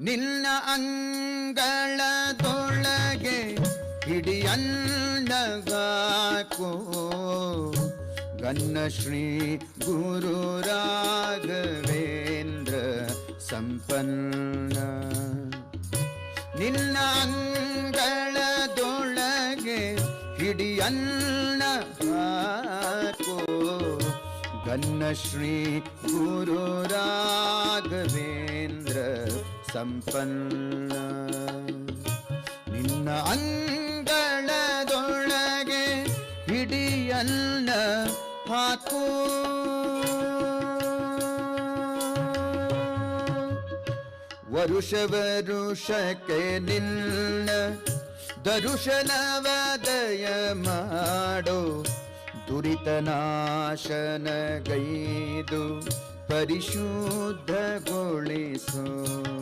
ನಿನ್ನ ಅಂಗಳದೊಳಗೆ ಹಿಡಿಯನ್ನಗಾಕೋ ಗನ್ನ ಶ್ರೀ ಗುರು ರಾಘವೇಂದ್ರ ಸಂಪನ್ನ. ನಿನ್ನ ಅಂಗಳದೊಳಗೆ ಹಿಡಿಯನ್ನ ಹಾಕೋ ಗನ್ನ ಶ್ರೀ ಗುರು ರಾಘವೇಂದ್ರ ಸಂಪನ್ನ. ನಿನ್ನ ಅಂಗಳದೊಳಗೆ ಹಿಡಿಯನ್ನ ಹಾಕೋ ವರುಷ ವರುಷಕ್ಕೆ ನಿನ್ನ ದರುಶನವದಯ ಮಾಡೋ ದುರಿತನಾಶನಗೈದು ಪರಿಶುದ್ಧಗೊಳಿಸೋ.